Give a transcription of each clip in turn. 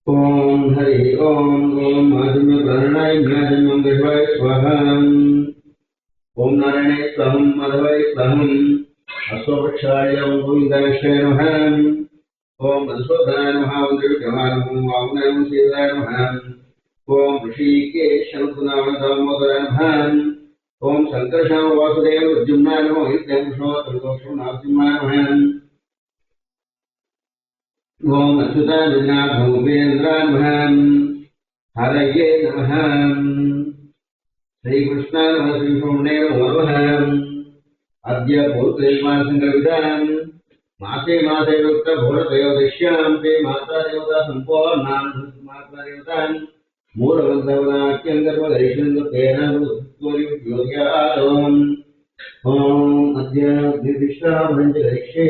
ओम हरि ओम आदिम्य प्रणय ज्ञानम देवाय स्वाहा ओम नारायणाय स्वाहा माधवाय स्वाहा अश्वपक्षाय गोविंदाय नमः ओम मधुसूदनाय नमः ओम त्रिविक्रमाय नमः ओम नमः शिवाय नमः ओम ऋषिकेश शंकुनाय दामोदराय नमः ओम संकर्षण वासुदेव अर्जुनाय नमः इत्यं श्रोत्रदोषो नारसिंहाय नमः ओम अच्युताय विघ्नाय भूपेन्द्राय नमः हरये नमः श्री कृष्णाय नमः श्री सोमने नमः अद्य पूर्वैर्मान् संकल्पितान् मासे मासे युक्त भोरत्रयोदश्यां ते माता देवता सम्पूर्णां माता देवतान् मूलवन्तवनाख्यं गर्भगरिष्यन्तेन ज्योत्यादोम् ओम अद्य निर्दिष्टाभञ्च गरिष्ये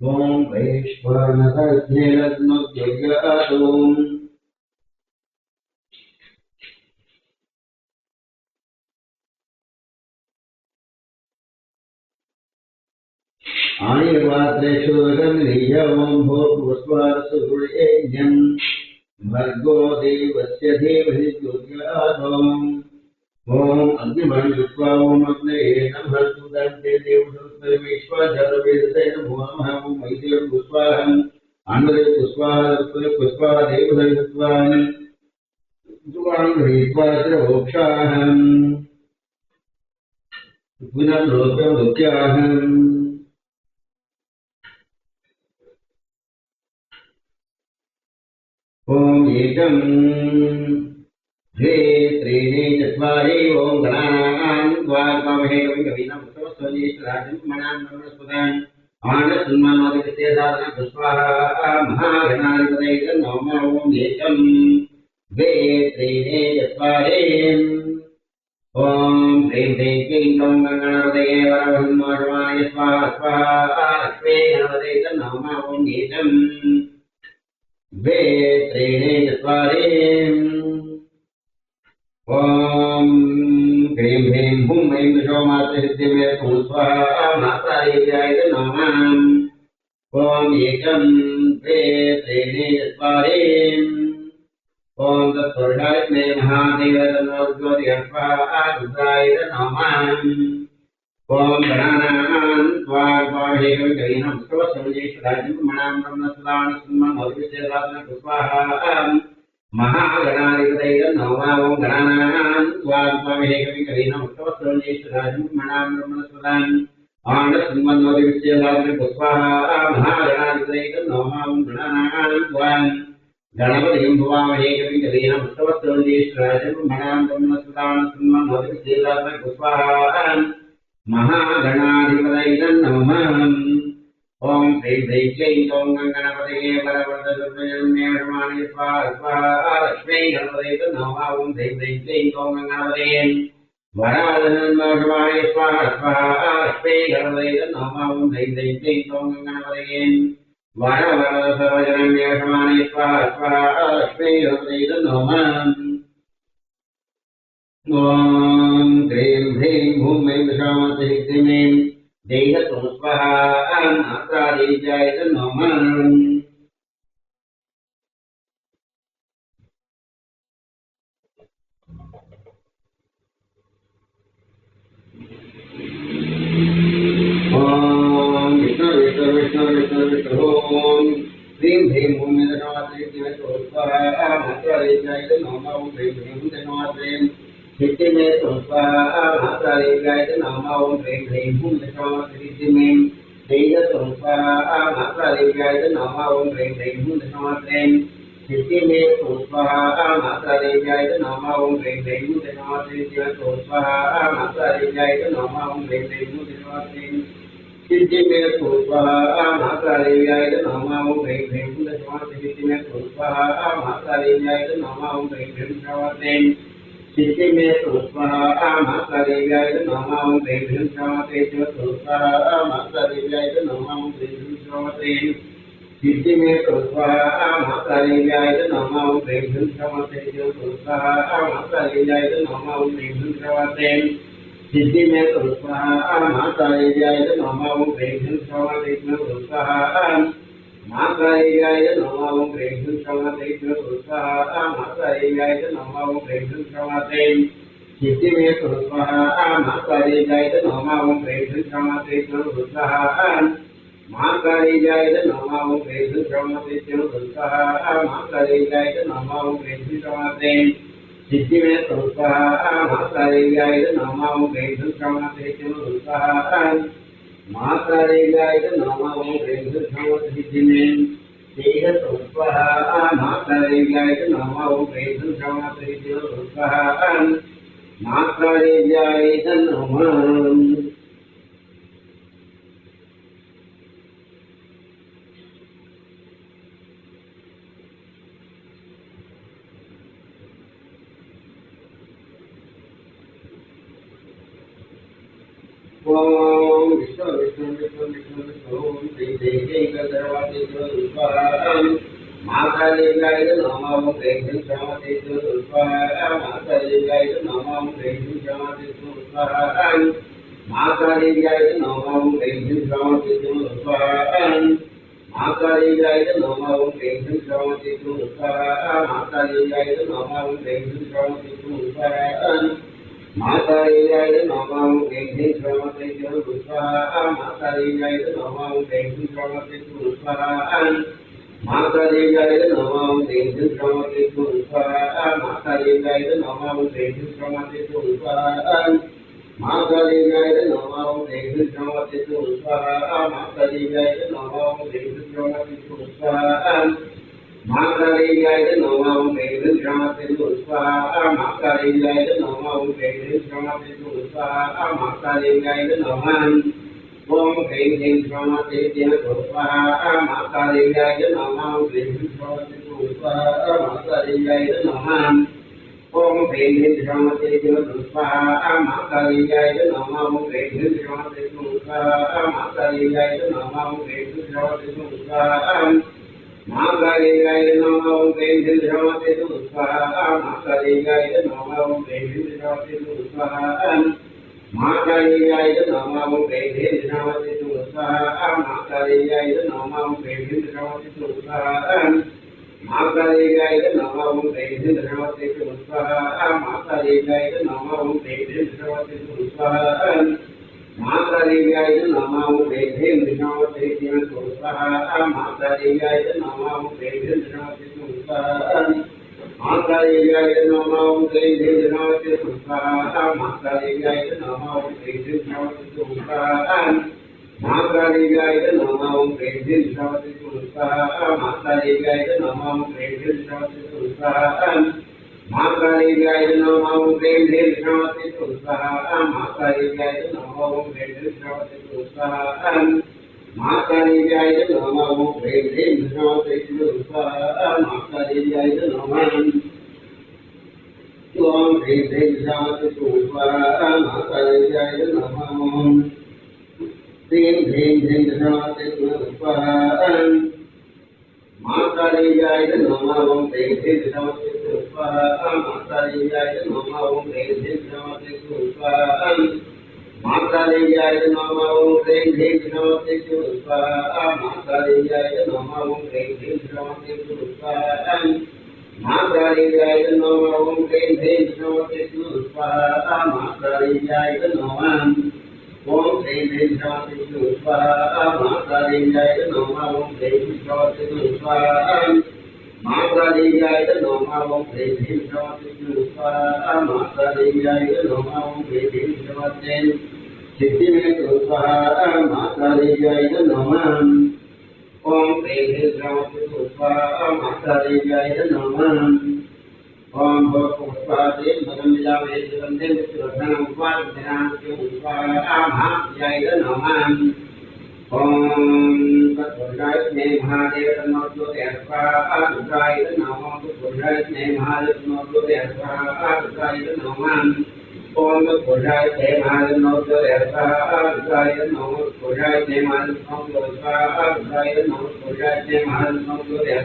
ओम वैश्वानरज्ञेरत्नोद्योगादोम् आनिर्वात्रेषु गन्धीयवं भूर्भुवस्वारसुरुयेज्ञं भर्गो देवस्य धीमहि ज्योत्यादोम् ओम अग्निमण्डुत्वा ओम अग्नये नमः सुदन्ते देवदूतमेश्वरवेदते नमो नमः ओम मैदेव पुष्पाहं आनन्दे पुष्पा देवदत्वानि दुवां हृत्वा त्रिभोक्षाहं पुनर्लोक्यं ओम एकं द्वे त्रीणि चत्वारि ओम गणानां द्वादशमहे कविनं स्वस्वनीतराजं मनां नमस्पदान् आनन्दसन्मानोदिते साधना पुष्पाः महागणाधिपतये नमः ओम एकं द्वे त्रीणि चत्वारि ओम ह्रीं ह्रीं क्लीं क्लौं गणपतये वरवह्नोषमाय स्वाहा स्वाहा लक्ष्मी गणपतये नमः ओम एकं द्वे त्रीणि चत्वारि ओम ह्रीं ह्रीं हुं ऐं दशो मात्रे सिद्धिमे स्वाहा मात्रादेव्याय नमः ओम एकं द्वे त्रीणि चत्वारि ओम तत्पुरुषाय मे महादेवाय नमः स्वाहा रुद्राय नमः Om Gananan Vahegavikarinam Savasamajeshwarajam Manamramnasadana Summan Odviseradana Puspaham Mahaganadipataya Nama Om Gananan Vahegavikarinam Savasamajeshwarajam Manamramnasadana Ana Summan Odviseradana Puspaham Mahaganadipataya Nama Om Gananan Ganapatiyam Bhavamahekavikarinam Savasamajeshwarajam Manamramnasadana Summan Odviseradana Puspaham Mahaganadipataya Namah Om Sri Sri Jai Om Ganapataye Paravartadurvayam Nirmani Swaha Lakshmi Ganapataya Namah Om Sri Sri Jai Om Ganapataye Varadhanandavaya Swaha Lakshmi Ganapataya Namah Om Sri Sri Jai Om Ganapataye Varadhanandavaya Nirmani Swaha Lakshmi Ganapataya Namah Om Krim Hrim Bhum Mim Shamati Hikrimim Dehatum Swaha Amadivaya Namah Om Vishnu Vishnu Vishnu Vishnu Vishnu Om Krim Hrim Bhum Mim Shamati Hikrimim Swaha Amadivaya Namah Om Krim Hrim Bhum Shamati Hikrimim Swaha Amadivaya Namah Om Krim Hrim Bhum Shamati Hikrimim Dehatum Swaha Amadivaya Namah Om Krim Hrim Bhum Shamati Hikrimim Swaha Amadivaya Namah Om Krim Hrim Bhum Shamati Dehatum Swaha Amadivaya Namah Om Krim Hrim Bhum Shamati Hikrimim Swaha Amadivaya Namah Om Krim Hrim Bhum Shamati Hikrimim Swaha Amadivaya Namah Om Krim Hrim Bhum Shamati Hikrimim Swaha Amadivaya Namah Om Krim Hrim Shamati Dehatum Swaha Amadivaya Namah Om Krim Hrim Shamati Hikrimim Swaha Amadivaya Namah Om Krim Hrim Shamati Dehatum Swaha Amadivaya Namah Om Krim Hrim Shamati Hikrimim Swaha Amadivaya Namah Om Krim Hrim Shamati Dehatum Swaha Amadivaya Namah Om Krim Hrim Shamati Dehatum Swaha Amadivaya Namah Om Krim Hrim Shamati Hikrimim Swaha Amadivaya Namah Om Krim Hrim Shamati Dehatum Swaha Amadivaya Namah Om Krim Hrim Shamati Dehatum Swaha Amadivaya Namah Om Krim Hrim Shamati Hikrimim Swaha Amadivaya Namah Om Krim Hrim Shamati Dehatum Swaha Amadivaya Namah Om Krim Hrim Shamati Hikrimim Dehatum Swaha Amadivaya Namah Om Krim Hrim Shamati Dehatum Swaha Amadivaya Namah Om Vishnu Vishnu Vishnu Vishnu Vishnu Om Sri Sri Jai Gadarvati Swaha Mahagadivaya Namah Om Krim Hrim Shamati Swaha Mahagadivaya Namah Om Krim Hrim Shamati Swaha Mahagadivaya Namah Om Krim Hrim Shamati Swaha Mahagadivaya Namah Om Krim Hrim Shamati Swaha Mahagadivaya Namah Om Krim Hrim Shamati Swaha Mahagadivaya Namah Om Krim Hrim Shamati Swaha Mahagadivaya Namah Om Krim Hrim Shamati Swaha Mahagadivaya Namah Om Krim Hrim Shamati Swaha Mahagadivaya Namah Om Krim Hrim Shamati Swaha Mahagadivaya Namah Om Krim Hrim Shamati Swaha Mahagadivaya Namah Om Krim Hrim Shamati Swaha Mahagadivaya Namah Om Krim Hrim Shamati Swaha Mahagadivaya Namah Om Krim Hrim Shamati Swaha Mahagadivaya Namah Om Krim Hrim Shamati Swaha Mahagadivaya Namah Om Krim Hrim Shamati Swaha Mahagadivaya Namah Om Krim Hrim Shamati Swaha Mahagadivaya Namah Om Krim Hrim Shamati Swaha Mahagadivaya Namah Om Krim Hrim Shamati Swaha Mahagadivaya Namah Om Krim Hrim Shamati Swaha Mahagadivaya Namah Om Krim Hrim Shamati Swaha Mahagadivaya Namah Om Krim Hrim Shamati Swaha Mahagadivaya Namah Om Krim Hrim Shamati Swaha Mahagadivaya Namah Om Krim Hrim Shamati Swaha Mahagadivaya Namah Om Krim Hrim Shamati Swaha Mahadevyaya Namo Vedhem Vinavate Swaha Mahadevyaya Namo Vedhem Vinavate Swaha Mahadevyaya Namo Vedhem Vinavate Swaha Mahadevyaya Namo Vedhem Vinavate Swaha Mahadevyaya Namo Vedhem Vinavate Swaha Mahadevyaya Namo Vedhem Vinavate Swaha Mahadevyaya Namo Vedhem Vinavate Swaha Mahadevyaya Namo Vedhem Vinavate Swaha Mahadevyaya Namo Vedhem Vinavate Swaha Mahadevyaya Namo Om Vedhem Vinavate Swaha Mahadevyaya Namo Vedhem Vinavate Swaha Mahadevyaya Namo Vedhem Vinavate Swaha Mahadevyaya Namo Vedhem Vinavate Swaha Mahadevyaya Namo Vedhem Vinavate Swaha Mahadevyaya Namo Vedhem Vinavate Swaha Mahadevyaya Namo Vedhem Vinavate Swaha Mahadevyaya Namo Om Vedhem Vinavate Swaha Mahadevyaya Namo Vedhem Vinavate Swaha Mahadevyaya Namo Vedhem Vinavate Swaha Mahadevyaya Namo Vedhem Vinavate Siddhimate Swaha Mahadevyaya Namo Om Vedhem Vinavate Swaha Mahadevyaya Namo Om Bhagavate Madhamilave Sivande Sivadhanam Vajjanam Swaha Mahadevyaya Namo Om Tattvajaya Sme Mahadeva Namo Swaha Tattvajaya Namo Tattvajaya Sme Mahadeva Namo Swaha Tattvajaya Namo Om Tattvajaya Sme Mahadeva Namo Swaha Tattvajaya Namo Tattvajaya Sme Mahadeva Namo Swaha Tattvajaya Namo Tattvajaya Sme Mahadeva Namo Swaha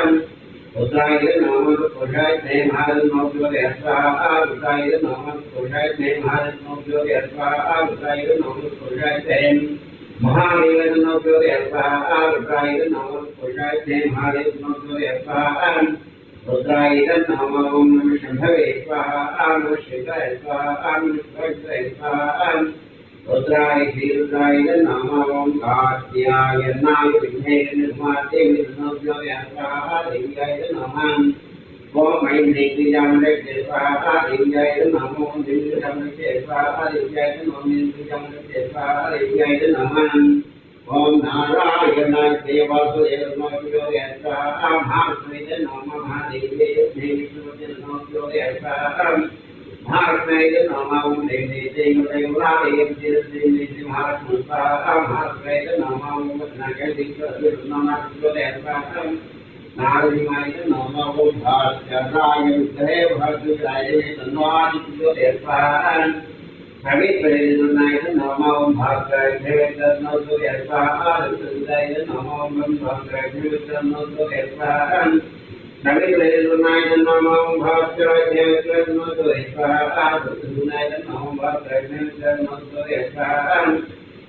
Tattvajaya Namo Tattvajaya Sme Mahadeva Namo Swaha Tattvajaya Namo Tattvajaya Sme Mahadeva Namo Swaha Tattvajaya Namo Tattvajaya Sme Mahadeva Namo Swaha Tattvajaya Namo Tattvajaya Sme Mahadeva Namo Swaha Tattvajaya Namo Om Namah Shambhave Swaha Namo Shivaya Swaha Namo Shivaya Swaha Tattvajaya Dhirudaya Namo Om Kartiyaya Namo Vimhaya Nirmate Namo Swaha Devaya Namo Om Aimriti Jamrite Swaha Devaya Namo Om Dimri Jamrite Swaha Devaya Namo Dimri Jamrite Swaha Devaya Namo Om Narayana Devasudeva Namo Swaha Mahadevyaya Namo Mahadevaya Namo Swaha Mahadevyaya Namo Om Devi Devi Devi Devi Mahadevyaya Mahadevyaya Namo Om Nagadi Namo Swaha Narayana Namo Om Bhaskaraya Devasudaya Namo Swaha Savitri Namo Om Bhaskaraya Namo Swaha Savitri Namo Om Bhaskaraya Namo Swaha Savitri Namo Om Bhaskaraya Namo Swaha Savitri Namo Om Bhaskaraya Namo Swaha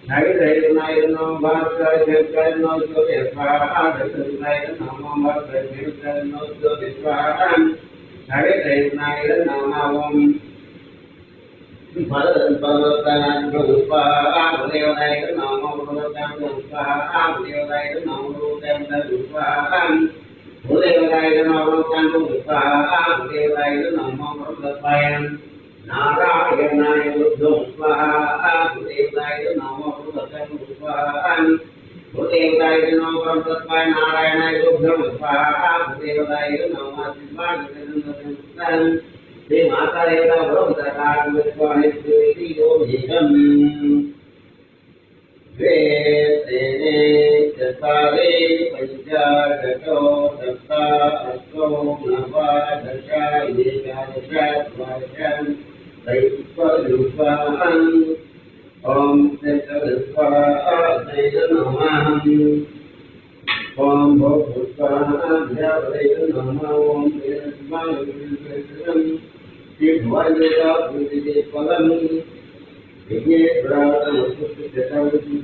Savitri Namo Om Bhaskaraya Namo Swaha Savitri Namo Om Bhaskaraya Namo Swaha Savitri Namo Om Bhagavatam Swaha Devaya Namo Bhagavatam Swaha Devaya Namo Bhagavatam Swaha Devaya Namo Bhagavatam Swaha Devaya Namo Bhagavatam Narayana Buddham Swaha Devaya Namo Bhagavatam Swaha Devaya Namo Bhagavatam Narayana Buddham Swaha Devaya Namo Bhagavatam Swaha Sri Mata Deva Brahmata Vishwahitri Yogam Vedene Chasare Panchagato Sapta Asto Nava Dasha Yekadasha Svajam Saitva Lupahan Om Settavasva Saita Namaham Om Bhagavatam Jyavadaya Namo Om Vedasvaya Vivayata Vivide Palam Vijay Prata Susti Chatavati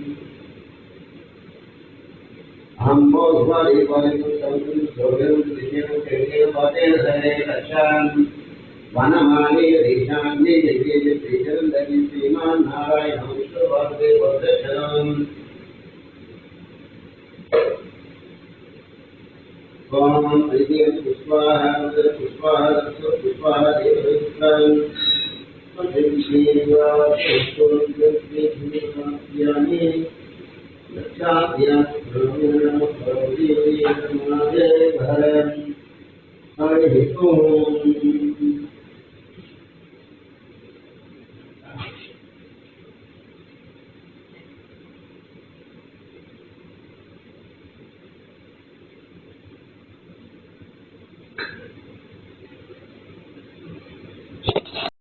Ambo Svari Paritu Samsum Sogyam Vijayam Kevya Patena Sare Lachan वनमाली देशान्ये जये श्रीचरन्दनि श्रीमान् नारायणं विष्णुवर्धे वर्धशरम् ॐ ऐदियं पुष्पाः पुष्पाः पुष्पाः देवदत्तं पठिष्येवास्तुष्टुर्यस्मिन्यानि लक्षाभ्यां ब्रह्मणः भरम् हरिः ओम्